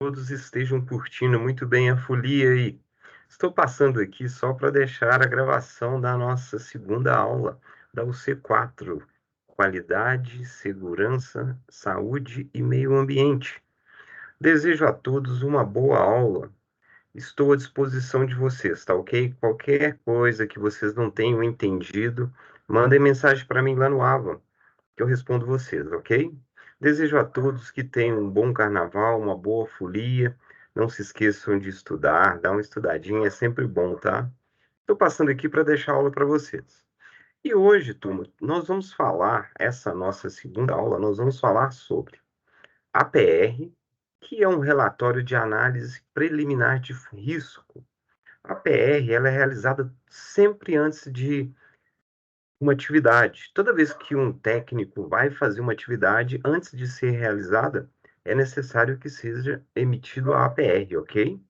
Todos estejam curtindo muito bem a folia e estou passando aqui só para deixar a gravação da nossa segunda aula da UC4, Qualidade, Segurança, Saúde e Meio Ambiente. Desejo a todos uma boa aula. Estou à disposição de vocês, tá ok? Qualquer coisa que vocês não tenham entendido, mandem mensagem para mim lá no Ava, que eu respondo vocês, ok? Desejo a todos que tenham um bom carnaval, uma boa folia. Não se esqueçam de estudar, dar uma estudadinha, é sempre bom, tá? Estou passando aqui para deixar aula para vocês. E hoje, turma, nós vamos falar, essa nossa segunda aula, nós vamos falar sobre APR, que é um relatório de análise preliminar de risco. A APR, ela é realizada sempre antes de uma atividade. Toda vez que um técnico vai fazer uma atividade, antes de ser realizada, é necessário que seja emitido a APR, ok?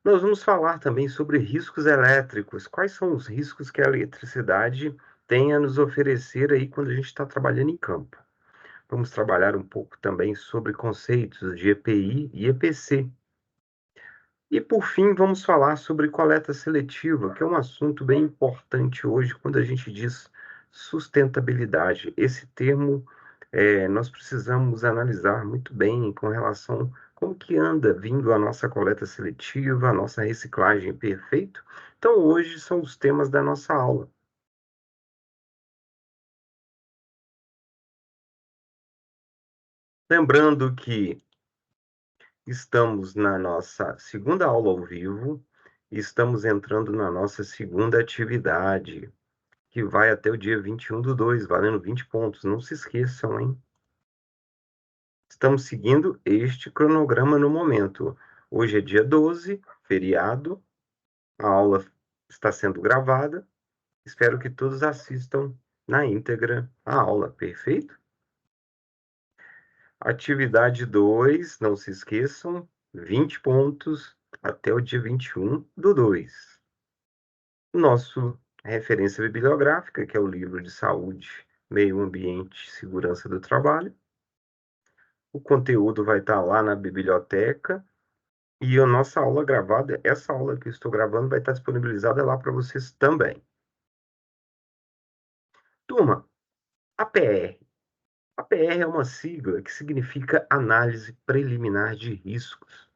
Nós vamos falar também sobre riscos elétricos. Quais são os riscos que a eletricidade tem a nos oferecer aí quando a gente está trabalhando em campo? Vamos trabalhar um pouco também sobre conceitos de EPI e EPC. E, por fim, vamos falar sobre coleta seletiva, que é um assunto bem importante hoje quando a gente diz sustentabilidade. Esse termo, nós precisamos analisar muito bem com relação como que anda vindo a nossa coleta seletiva, a nossa reciclagem, perfeito? Então, hoje são os temas da nossa aula. Lembrando que estamos na nossa segunda aula ao vivo, e estamos entrando na nossa segunda atividade, que vai até o dia 21/2, valendo 20 pontos. Não se esqueçam, hein? Estamos seguindo este cronograma no momento. Hoje é dia 12, feriado, a aula está sendo gravada. Espero que todos assistam na íntegra a aula, perfeito? Atividade 2, não se esqueçam, 20 pontos até o dia 21/2. Nosso referência bibliográfica, que é o livro de Saúde, Meio Ambiente e Segurança do Trabalho. O conteúdo vai estar lá na biblioteca e a nossa aula gravada, essa aula que eu estou gravando, vai estar disponibilizada lá para vocês também. Turma, APR. APR é uma sigla que significa Análise Preliminar de Riscos.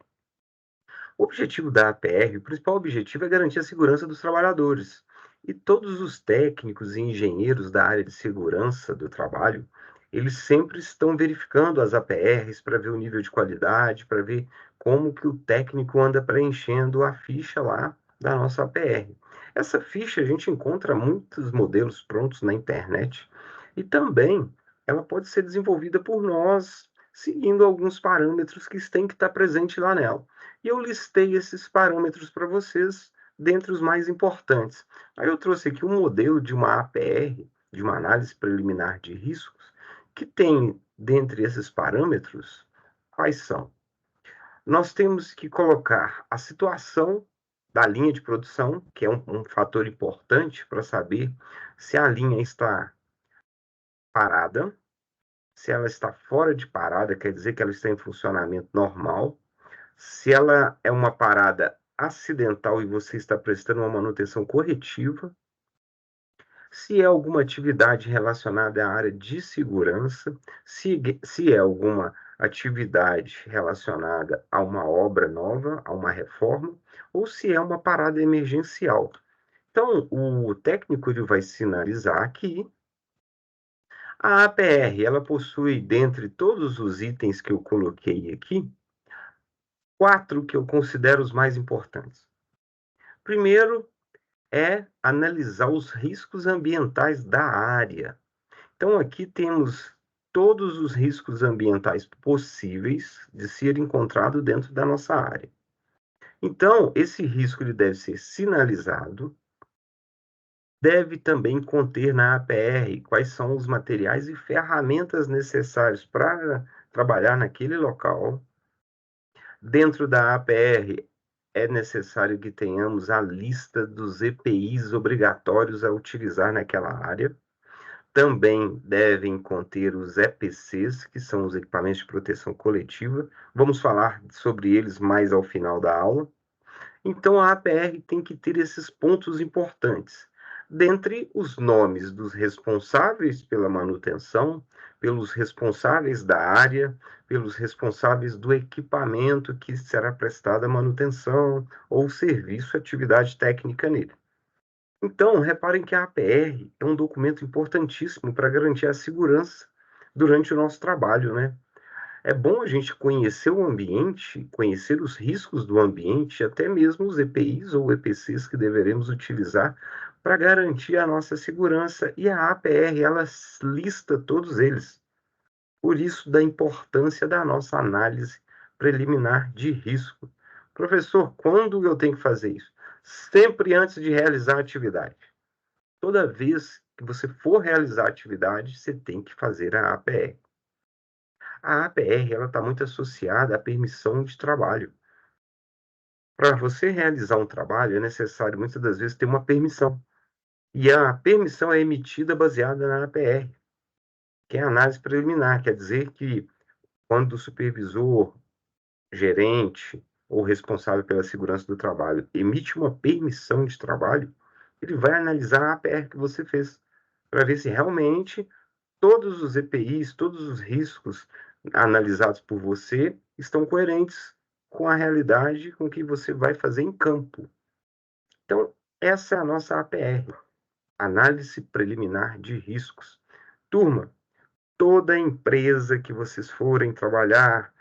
O objetivo da APR, o principal objetivo é garantir a segurança dos trabalhadores. E todos os técnicos e engenheiros da área de segurança do trabalho, eles sempre estão verificando as APRs para ver o nível de qualidade, para ver como que o técnico anda preenchendo a ficha lá da nossa APR. Essa ficha a gente encontra muitos modelos prontos na internet e também ela pode ser desenvolvida por nós, seguindo alguns parâmetros que têm que estar presente lá nela. E eu listei esses parâmetros para vocês, dentre os mais importantes. Aí eu trouxe aqui um modelo de uma APR, de uma análise preliminar de riscos, que tem, dentre esses parâmetros, quais são? Nós temos que colocar a situação da linha de produção, que é um fator importante para saber se a linha está parada, se ela está fora de parada, quer dizer que ela está em funcionamento normal. Se ela é uma parada acidental e você está prestando uma manutenção corretiva, se é alguma atividade relacionada à área de segurança, se é alguma atividade relacionada a uma obra nova, a uma reforma, ou se é uma parada emergencial. Então, o técnico ele vai sinalizar que a APR, ela possui, dentre todos os itens que eu coloquei aqui, 4 que eu considero os mais importantes. Primeiro é analisar os riscos ambientais da área. Então, aqui temos todos os riscos ambientais possíveis de ser encontrado dentro da nossa área. Então, esse risco ele deve ser sinalizado, deve também conter na APR quais são os materiais e ferramentas necessários para trabalhar naquele local. Dentro da APR, é necessário que tenhamos a lista dos EPIs obrigatórios a utilizar naquela área. Também devem conter os EPCs, que são os equipamentos de proteção coletiva. Vamos falar sobre eles mais ao final da aula. Então, a APR tem que ter esses pontos importantes. Dentre os nomes dos responsáveis pela manutenção, pelos responsáveis da área, pelos responsáveis do equipamento que será prestada a manutenção ou serviço, atividade técnica nele. Então, reparem que a APR é um documento importantíssimo para garantir a segurança durante o nosso trabalho, né? É bom a gente conhecer o ambiente, conhecer os riscos do ambiente, até mesmo os EPIs ou EPCs que deveremos utilizar para garantir a nossa segurança. E a APR, ela lista todos eles. Por isso, da importância da nossa análise preliminar de risco. Professor, quando eu tenho que fazer isso? Sempre antes de realizar a atividade. Toda vez que você for realizar a atividade, você tem que fazer a APR. A APR está muito associada à permissão de trabalho. Para você realizar um trabalho, é necessário, muitas das vezes, ter uma permissão. E a permissão é emitida baseada na APR, que é a análise preliminar. Quer dizer que quando o supervisor, gerente ou responsável pela segurança do trabalho emite uma permissão de trabalho, ele vai analisar a APR que você fez, para ver se realmente todos os EPIs, todos os riscos analisados por você estão coerentes com a realidade, com o que você vai fazer em campo. Então, essa é a nossa APR, Análise Preliminar de Riscos. Turma, toda empresa que vocês forem trabalhar,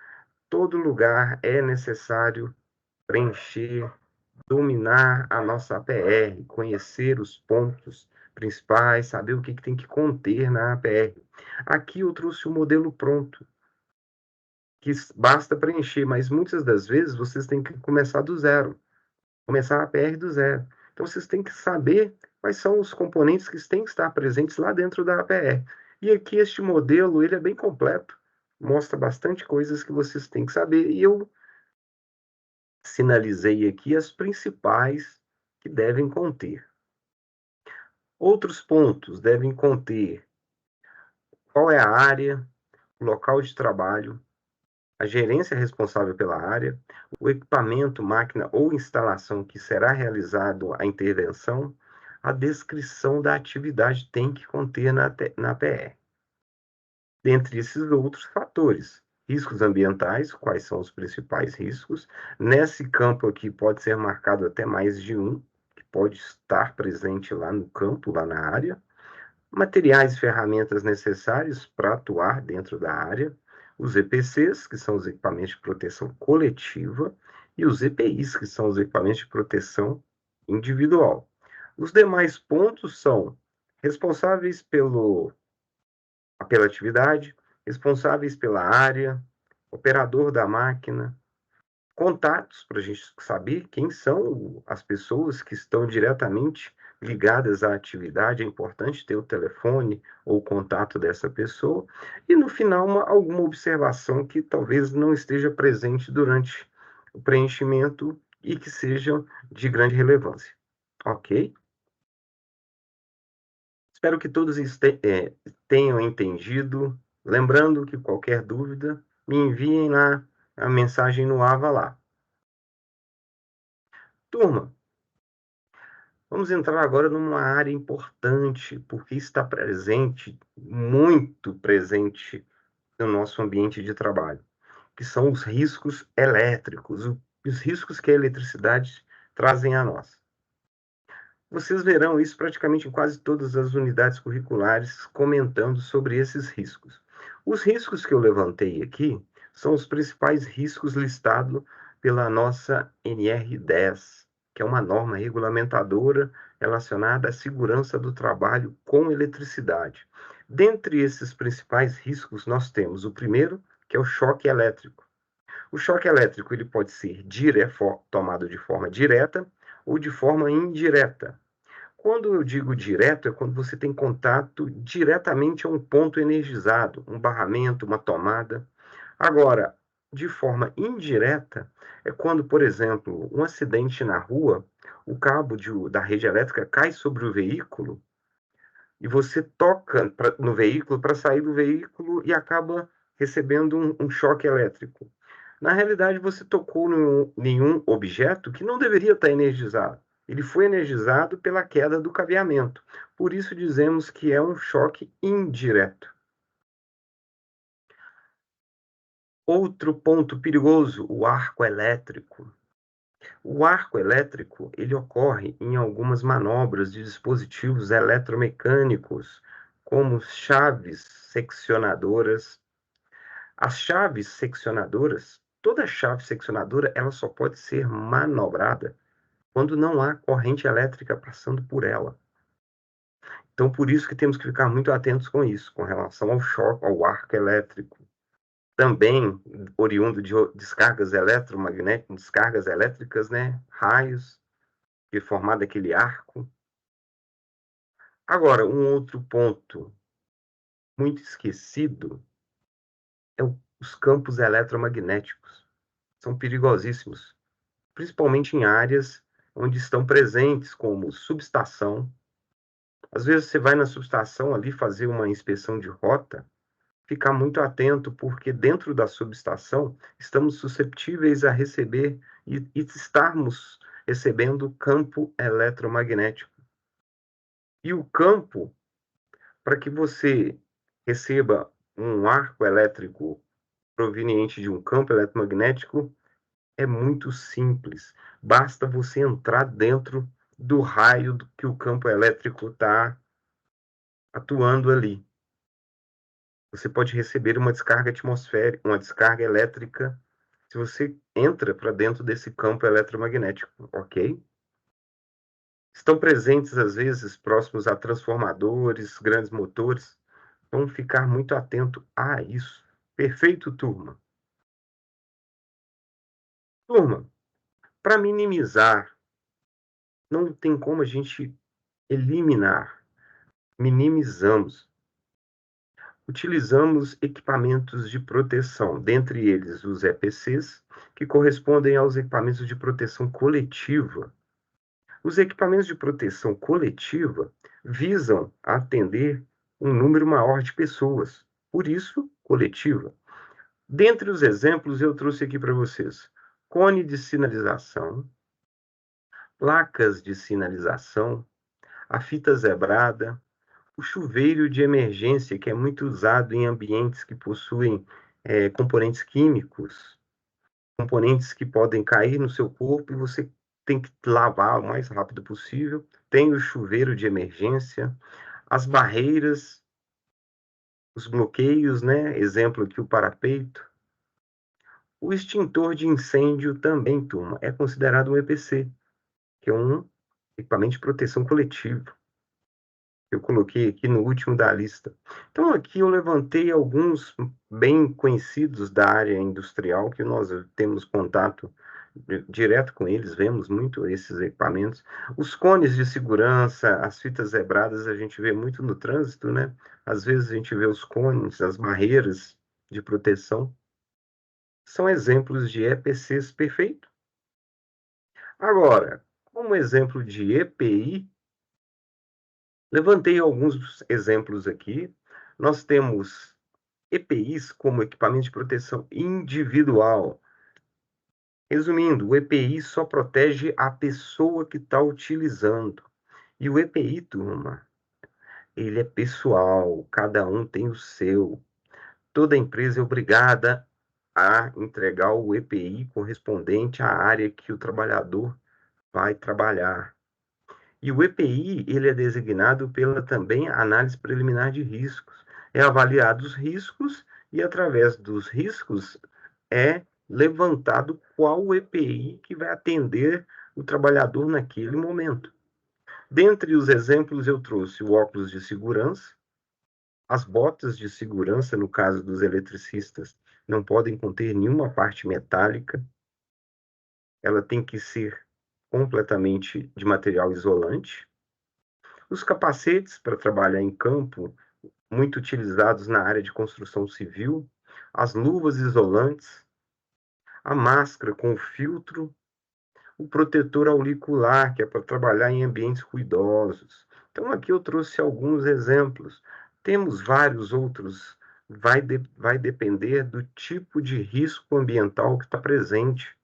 todo lugar é necessário preencher, dominar a nossa APR, conhecer os pontos principais, saber o que tem que conter na APR. Aqui eu trouxe o modelo pronto, que basta preencher, mas muitas das vezes vocês têm que começar do zero, começar a APR do zero. Então vocês têm que saber quais são os componentes que têm que estar presentes lá dentro da APR. E aqui este modelo, ele é bem completo, mostra bastante coisas que vocês têm que saber, e eu sinalizei aqui as principais que devem conter. Outros pontos devem conter qual é a área, o local de trabalho, a gerência responsável pela área, o equipamento, máquina ou instalação que será realizado a intervenção, a descrição da atividade tem que conter na PR. Dentre esses outros fatores, riscos ambientais, quais são os principais riscos? Nesse campo aqui pode ser marcado até mais de um, que pode estar presente lá no campo, lá na área. Materiais e ferramentas necessários para atuar dentro da área, os EPCs, que são os equipamentos de proteção coletiva, e os EPIs, que são os equipamentos de proteção individual. Os demais pontos são responsáveis pela atividade, responsáveis pela área, operador da máquina, contatos para a gente saber quem são as pessoas que estão diretamente ligadas à atividade. É importante ter o telefone ou o contato dessa pessoa. E, no final, alguma observação que talvez não esteja presente durante o preenchimento e que seja de grande relevância. Ok? Espero que todos tenham entendido. Lembrando que qualquer dúvida, me enviem lá a mensagem no AVA lá. Turma, vamos entrar agora numa área importante, porque está presente, muito presente no nosso ambiente de trabalho, que são os riscos elétricos, os riscos que a eletricidade trazem a nós. Vocês verão isso praticamente em quase todas as unidades curriculares comentando sobre esses riscos. Os riscos que eu levantei aqui são os principais riscos listados pela nossa NR10, que é uma norma regulamentadora relacionada à segurança do trabalho com eletricidade. Dentre esses principais riscos, nós temos o primeiro, que é o choque elétrico. O choque elétrico ele pode ser tomado de forma direta ou de forma indireta. Quando eu digo direto, é quando você tem contato diretamente a um ponto energizado, um barramento, uma tomada. Agora, de forma indireta, é quando, por exemplo, um acidente na rua, o cabo da rede elétrica cai sobre o veículo e você toca no veículo para sair do veículo e acaba recebendo um choque elétrico. Na realidade, você tocou em um objeto que não deveria estar energizado. Ele foi energizado pela queda do cabeamento. Por isso dizemos que é um choque indireto. Outro ponto perigoso, o arco elétrico. O arco elétrico, ele ocorre em algumas manobras de dispositivos eletromecânicos, como chaves seccionadoras. As chaves seccionadoras, toda chave seccionadora, ela só pode ser manobrada quando não há corrente elétrica passando por ela. Então, por isso que temos que ficar muito atentos com isso, com relação ao choque, ao arco elétrico. Também oriundo de descargas eletromagnéticas, descargas elétricas, né? Raios, que formado aquele arco. Agora, um outro ponto muito esquecido é os campos eletromagnéticos. São perigosíssimos, principalmente em áreas onde estão presentes, como subestação. Às vezes você vai na subestação ali fazer uma inspeção de rota, ficar muito atento, porque dentro da subestação estamos susceptíveis a receber e estarmos recebendo campo eletromagnético. E o campo, para que você receba um arco elétrico proveniente de um campo eletromagnético, é muito simples. Basta você entrar dentro do raio do que o campo elétrico está atuando ali. Você pode receber uma descarga atmosférica, uma descarga elétrica, se você entra para dentro desse campo eletromagnético, ok? Estão presentes, às vezes, próximos a transformadores, grandes motores. Vamos ficar muito atento a isso. Perfeito, turma? Turma, para minimizar, não tem como a gente eliminar, minimizamos. Utilizamos equipamentos de proteção, dentre eles os EPCs, que correspondem aos equipamentos de proteção coletiva. Os equipamentos de proteção coletiva visam atender um número maior de pessoas, por isso, coletiva. Dentre os exemplos, eu trouxe aqui para vocês cone de sinalização, placas de sinalização, a fita zebrada, o chuveiro de emergência, que é muito usado em ambientes que possuem componentes químicos, componentes que podem cair no seu corpo e você tem que lavar o mais rápido possível. Tem o chuveiro de emergência, as barreiras, os bloqueios, né? Exemplo aqui, o parapeito. O extintor de incêndio também, turma, é considerado um EPC, que é um equipamento de proteção coletiva. Eu coloquei aqui no último da lista. Então, aqui eu levantei alguns bem conhecidos da área industrial, que nós temos contato direto com eles, vemos muito esses equipamentos. Os cones de segurança, as fitas zebradas, a gente vê muito no trânsito, né? Às vezes a gente vê os cones, as barreiras de proteção. São exemplos de EPCs perfeito. Agora, como exemplo de EPI, levantei alguns exemplos aqui. Nós temos EPIs como equipamento de proteção individual. Resumindo, o EPI só protege a pessoa que está utilizando. E o EPI, turma, ele é pessoal, cada um tem o seu. Toda empresa é obrigada a entregar o EPI correspondente à área que o trabalhador vai trabalhar. E o EPI, ele é designado pela também análise preliminar de riscos. É avaliado os riscos e, através dos riscos, é levantado qual o EPI que vai atender o trabalhador naquele momento. Dentre os exemplos, eu trouxe o óculos de segurança, as botas de segurança, no caso dos eletricistas, não podem conter nenhuma parte metálica, ela tem que ser completamente de material isolante. Os capacetes para trabalhar em campo, muito utilizados na área de construção civil, as luvas isolantes, a máscara com filtro, o protetor auricular, que é para trabalhar em ambientes ruidosos. Então, aqui eu trouxe alguns exemplos. Temos vários outros. Vai depender do tipo de risco ambiental que está presente.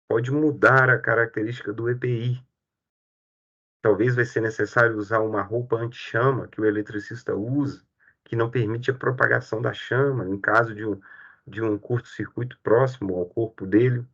Pode mudar a característica do EPI. Talvez vai ser necessário usar uma roupa anti-chama que o eletricista usa, que não permite a propagação da chama em caso de um curto-circuito próximo ao corpo dele.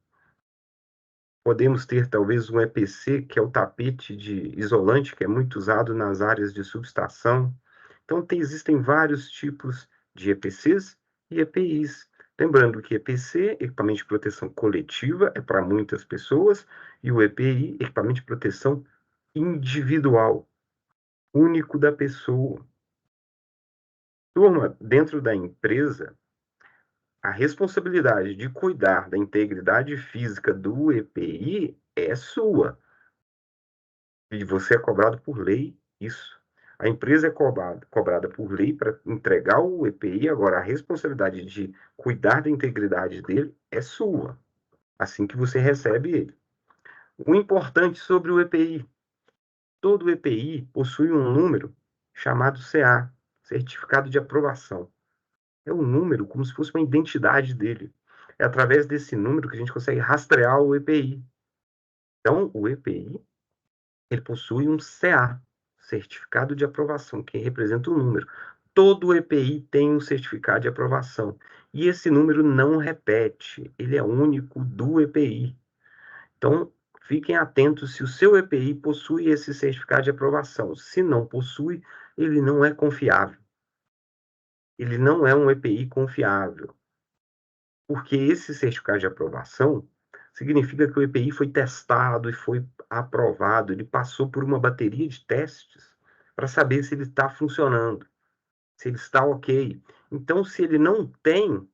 Podemos ter talvez um EPC, que é o tapete de isolante, que é muito usado nas áreas de subestação. Então, existem vários tipos de EPCs e EPIs. Lembrando que EPC, equipamento de proteção coletiva, é para muitas pessoas, e o EPI, equipamento de proteção individual, único da pessoa. Turma, dentro da empresa, a responsabilidade de cuidar da integridade física do EPI é sua. E você é cobrado por lei isso. A empresa é cobrada por lei para entregar o EPI, agora a responsabilidade de cuidar da integridade dele é sua, assim que você recebe ele. O importante sobre o EPI: todo EPI possui um número chamado CA, Certificado de Aprovação. É um número como se fosse uma identidade dele. É através desse número que a gente consegue rastrear o EPI. Então, o EPI ele possui um CA, Certificado de Aprovação, que representa um número. Todo EPI tem um certificado de aprovação. E esse número não repete, ele é único do EPI. Então, fiquem atentos se o seu EPI possui esse certificado de aprovação. Se não possui, ele não é confiável. Ele não é um EPI confiável. Porque esse certificado de aprovação significa que o EPI foi testado e foi aprovado, ele passou por uma bateria de testes para saber se ele está funcionando, se ele está ok. Então, se ele não tem,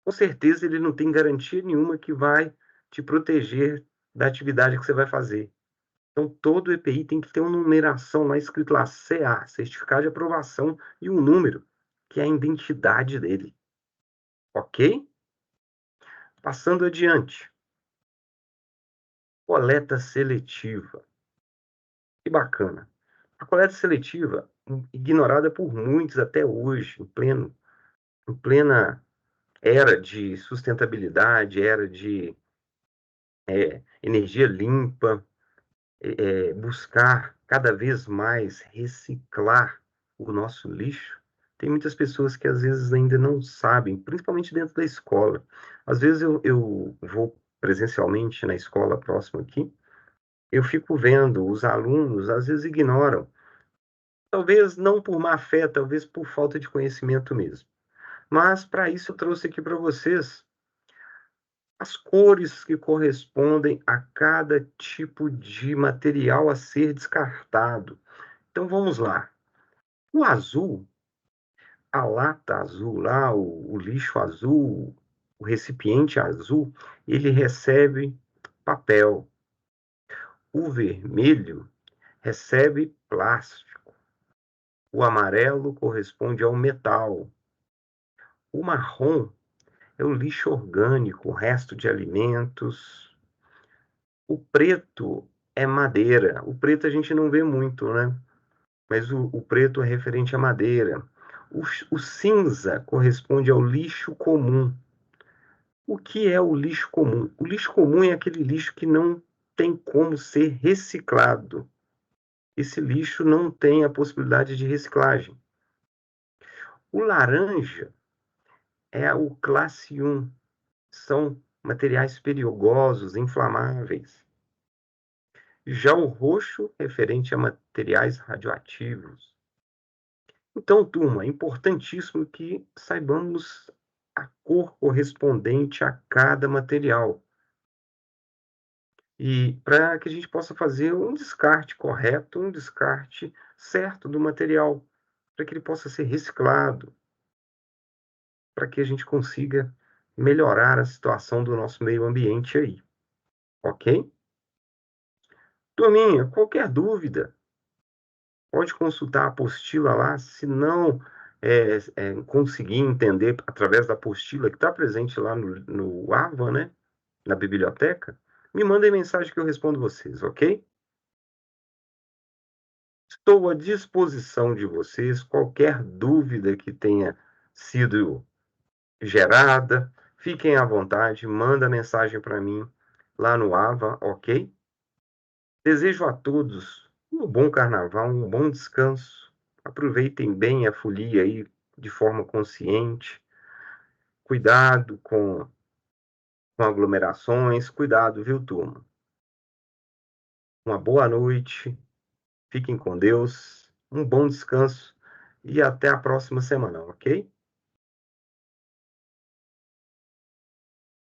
com certeza ele não tem garantia nenhuma que vai te proteger da atividade que você vai fazer. Então, todo EPI tem que ter uma numeração lá escrito lá, CA, Certificado de Aprovação, e um número, que é a identidade dele. Ok? Passando adiante. Coleta seletiva. Que bacana. A coleta seletiva, ignorada por muitos até hoje, em plena era de sustentabilidade, era de energia limpa, buscar cada vez mais reciclar o nosso lixo. Tem muitas pessoas que às vezes ainda não sabem, principalmente dentro da escola. Às vezes eu vou presencialmente na escola próxima aqui, eu fico vendo os alunos, às vezes ignoram. Talvez não por má fé, talvez por falta de conhecimento mesmo. Mas para isso eu trouxe aqui para vocês as cores que correspondem a cada tipo de material a ser descartado. Então vamos lá. O azul, a lata azul lá, o lixo azul, o recipiente azul, ele recebe papel. O vermelho recebe plástico. O amarelo corresponde ao metal. O marrom é o lixo orgânico, o resto de alimentos. O preto é madeira. O preto a gente não vê muito, né? Mas o preto é referente à madeira. O cinza corresponde ao lixo comum. O que é o lixo comum? O lixo comum é aquele lixo que não tem como ser reciclado. Esse lixo não tem a possibilidade de reciclagem. O laranja é o classe 1. São materiais perigosos, inflamáveis. Já o roxo, referente a materiais radioativos. Então, turma, é importantíssimo que saibamos a cor correspondente a cada material. E para que a gente possa fazer um descarte correto, um descarte certo do material, para que ele possa ser reciclado, para que a gente consiga melhorar a situação do nosso meio ambiente aí, ok? Turminha, qualquer dúvida, pode consultar a apostila lá, se não conseguir entender através da apostila que está presente lá no AVA, né, na biblioteca, me mandem mensagem que eu respondo vocês, ok? Estou à disposição de vocês, qualquer dúvida que tenha sido gerada, fiquem à vontade, manda mensagem para mim lá no Ava, ok? Desejo a todos um bom carnaval, um bom descanso. Aproveitem bem a folia aí de forma consciente. Cuidado com aglomerações, cuidado, viu, turma? Uma boa noite, fiquem com Deus, um bom descanso e até a próxima semana, ok?